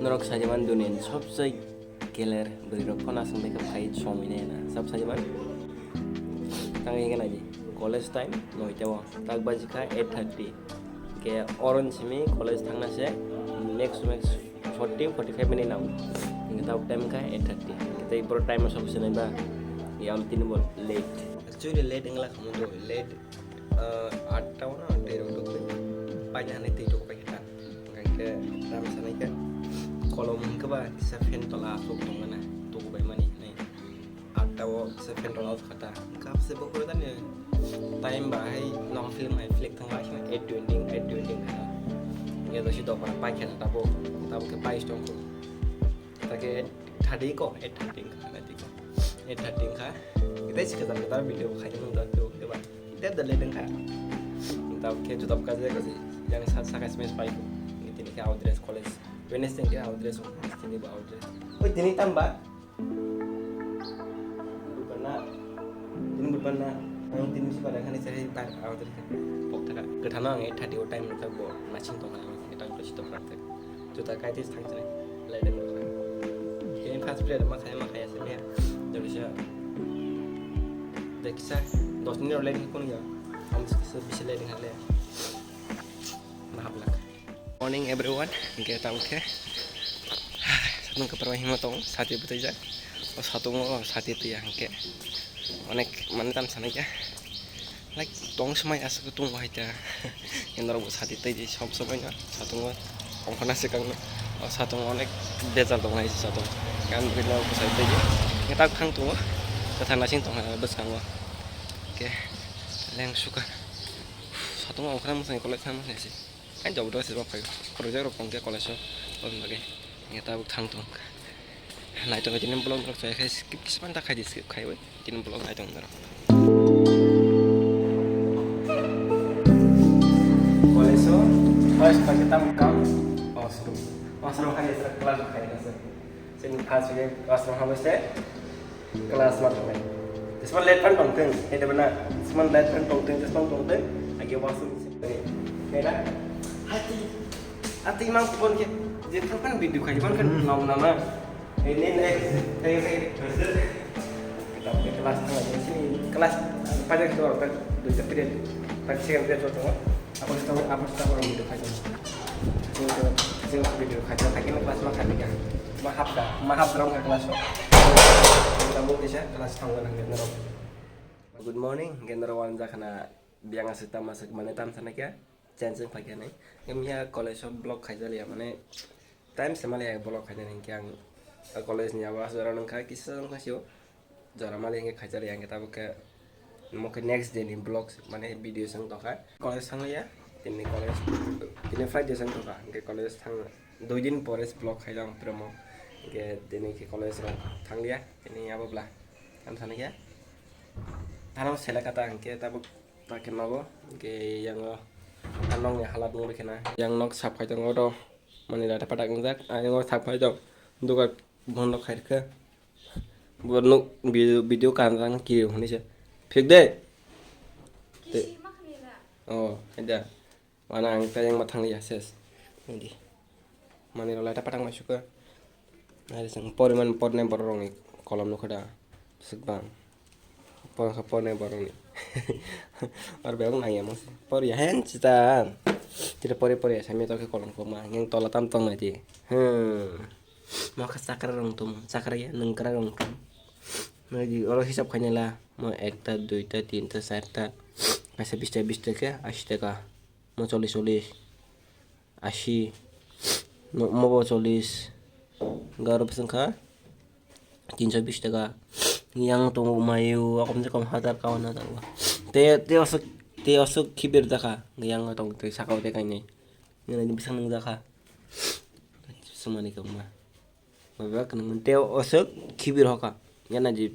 Norok sajaman dunia सबसे geler beriro kona sung makeup kai chong ini na sab sajaman tang ini kan aja college time no itu wah tak baji kai 8:30 ke orange mi college thang na se max 40-45 minit now ini tahu time kai 8:30 kita ipor time masuk sini ba yang tin bol late actually late engla kamu tuh late 8 tahun na dari untuk banyak nih itu kau kita kayak ram sana kan kalau mungkin bah seven dolar tuh mana tuh by money nih atau seven dolar kata kap sebab kulitan ya time bah long film Netflixทั้งหลายใช่ไหม8:20 kan ya tuh sih dokter pakai tabu ke price dong kita ke tadi kok 8:30 kan nanti kok 8:30 kan kita sih kita video kayak nonton tuh coba kita ada lihat kan kita ke tutup kerja sih yang saya SMS baik ini ke address college Wednesday ke address ini bawa address oh ini tambah berbana yang tin sih pada kan saya tar address pokok tak ke tanah nggak tadi time kita bawa matching tuh kan kita terus itu praktek juta kayak itu tang sana lain ini pas belajar makanya sih ya dari saya dari saya 2 menit lain pun ya kamu bisa lain hal ya maaf lah morning everyone kita udah satu ke perwah himotong satu betul aja satu satu itu ya kayak onek mantan sana ya like tong semai asal ketung wah aja yang terlalu satu itu jadi semuanya satu orang kena sekang satu onek bezal tong lagi satu kan bila aku satu aja kita kang tuh ke tanah sing tong bes kang wah oke yang suka satu orang kena mesti kolek sama sih kan jauh dari sebab kayak kerja rupang ke kolej bagai kita tang tuh nah itu jadi belum terus saya skip sebentar kayak skip kayak jadi belum itu enggak kolej pakai tamkam seru kan ya kelas kayak gitu sini kelas juga kelas harus kelas marketing semua late kan tongteng itu benar semua late kan tongteng lagi masuk kayak hati mang pun ke jadi kan video kayak kan nama ini kayak kita pakai kelas tengah sini kelas pada kedua kan dua period praktik period itu apa orang video kayak sini video kayak ini kelas makan ya maaf dong kelas kita bisa kelas tanggal general good morning general wanja karena biang ngasih masuk mana tam sana ya jangan pagi nih kami college blog aja ya mana time sama ya blog aja nih yang college-nya bahas orang nengka kisah nengka sih jarang malah yang kajar yang kita buka mungkin next day nih blog mana video sang toka college sang ya ini college ini Friday sang toka ke college sang dojin pores blog aja yang promo ke ini ke college sang dia ini apa belah kan sana ya tanam selek kata ke tabuk pakai nogo ke yang anong ya halat ngurus kena yang nok sapai jong odo mani ada pada ngajak yang sapai jong untuk bonok kayak ke bonok video kan kiri ini sih fix deh oh ada mana yang matang lihat ses ini mani ada pada masuk ke ada sang poriman porne borong kolam nu kada segbang porne borong nih orang bilang nanya mas por ya hen cita tidak pori ya saya tahu ke kolom koma yang tolak tantang aja mau ke sakar rong tuh sakar ya nengkar rong tuh lagi kalau hisap kanya lah mau ekta duita tinta serta kasih bista ke asyik ka mau solis asyik mau bawa solis garup sengka tinta bista ka yang tunggu mayu aku mesti kamu hatar kawan atau apa te osok kibir daka yang atau te sakau te kayaknya ini bisa neng daka semua nih kamu mah bapak kena te osok kibir hoka yang aja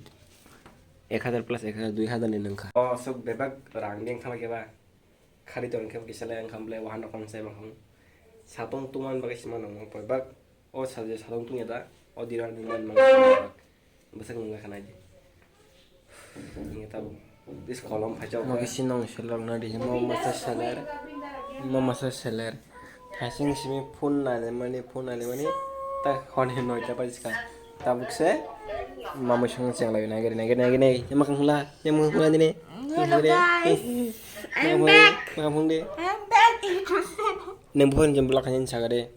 1000 plus 1000 2000 nih nengka osok bebak ranggeng sama keba kali tuh nengka kisah yang kamu beli wahana konsep kamu satu tuman bagai semana mau bebak saja satu tunya dah diran dengan mang besar nggak kan aja ini tahu di kolom kacau mau sinong selang nadi mau masak seler hasing simi phone nale mani hon noi ta pais ka tabuk se mamu sung seng lai nai ye makang hula dine Hello guys, I'm back. makang de I'm back in nem bukan jam blok hanya sagade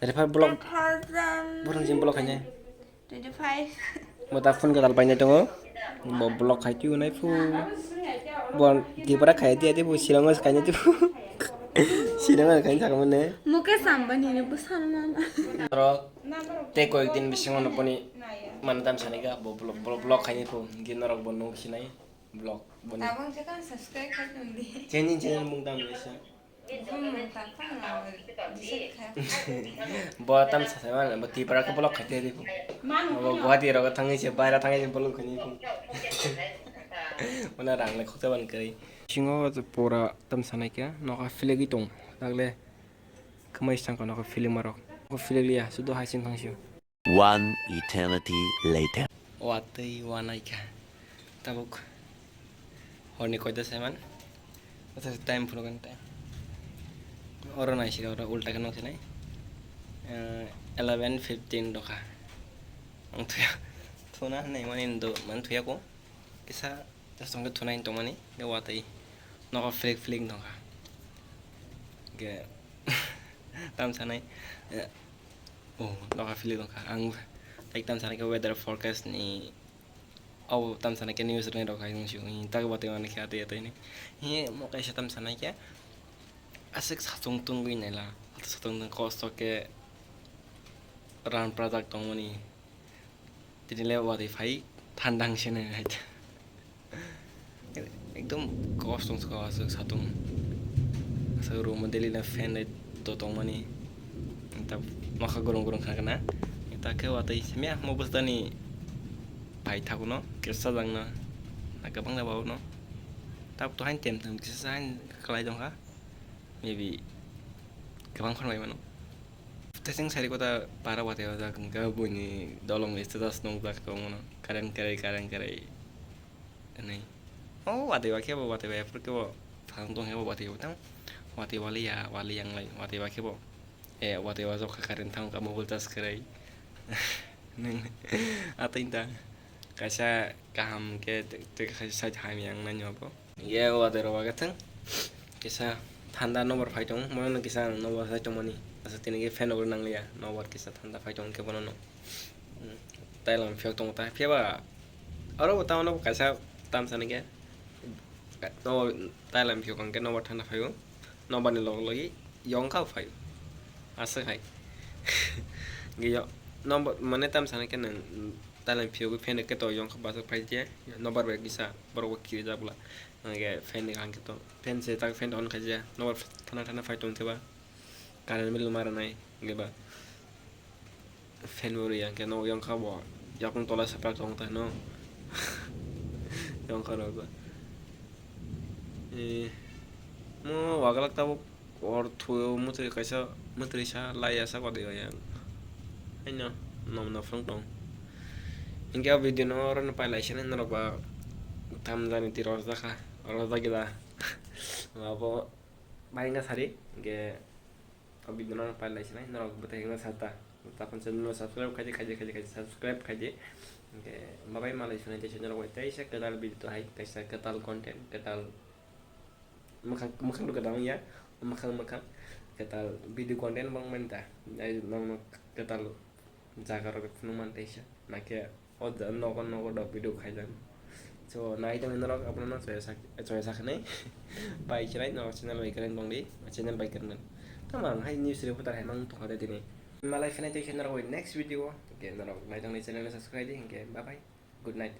dari par blok 2025. bukan jam blok hanya mata phone ka dal paine tongo bo blok khai tu nai fu bon di para khai dia bu silang kai tu silang kai sa kamne Mukesh Ambani ne busana mama. ro te ko ekdin bising ono pani mantam saniga bo blok khai fu ginarok bonno sinai blok bon Abang jangan subscribe kan nanti. channel mung dam lesa Subscribe. bo tam sa sa bo ti para ka blok khai te fu bo guwahati ro ka thangi se baira thangi se blok khai fu mana rang le khokta ban kai singo pora tam sanai kya no ka filegi tong lagle khamai sang ka no ka filing marok ko filegi ya sudo haisin thangsiu One eternity later. watei wanai ka tabuk horni koida seman ata time puno kan time oro nai sira oro ulta kan nai 11:15 doka ang tuya thuna nai manin do man tuya ko kisa tasong ka thuna in tomani ge watei no ka fling doka ge tam sanai oh no ka fling doka ang like tam sanai ka weather forecast ni au tam sanai ka news ne doka yung shu ni tag watei wan kya te ni ye mo ka tam sanai kya asik satung tung gui nai la satung cost ke ran product tong mani tinile watei phai thandang se ne right एकदम कस्ट हुन्छ असक सातुङ असक रुम दिल्ली फ्यान तो तong mani ta maka gorong khana ta ke watai semia mo bus dani pai thaku no kesa jang na gabang na bawo no ta to han tem tam kisa han kalai dong ha maybe gabang khon bai mano testing sari ko ta para watai da ga buni dolong status nong da ko no karen kare nei oh watai wa ke bo watai wa porque bo thang tong he bo watai tang watai wali yang lai watai wa ke bo watai wa zo karen thang ka mo tas karai neng atinta kasa kaham ke te kasa jam yang nanyo po ye watai ro wa gatang kisa thanda nomor phai tong mo no kisa nomor phai tong mani asa tini ge fan over nang liya nomor kisa thanda phai tong ke bono no tailam phyak tong ta phya ba aro bataw no kasa tam sane ke no tailam phyo kan ke no thanda phayo no bani log logi yong ka phayo asa khai ge yo no mane tam sane ke nang tailam phyo ke fen ke to yong ka ba sa phai je no bar be gisa bar ko ki ja bula ge fen ni kan ke to fen se tak fen on khaja no bar thana phai tong te ba karan mil mara nai ge ba fen wori yang ke no yong ka bo yakung tola sa pra tong ta no yang karo ba mo wagalak tabo or thuyo mutri kaisa mutri sa laya sa kode yang aino nom na front tong ingka video no ron pa lai sene no ba tam jani ti ros da kha ros da gida abo bainga sari ge video no pa lai sene no ba te sata tapon channel no subscribe kaje subscribe kaje oke bye malai sunai channel ko tai sa ketal video hai kaisa ketal content ketal makan du kadang ya makan ketal video content bang menta ai nang ketal jaga ro numan tai sa nake od no do video khai jan so nai tang no apna no choy sa khnai pai chrai no channel bai karen bang di channel bai karen tamang hai news re putar hai mang to hada dini malai fena channel ko next video ke no nai tang channel subscribe di bye bye good night.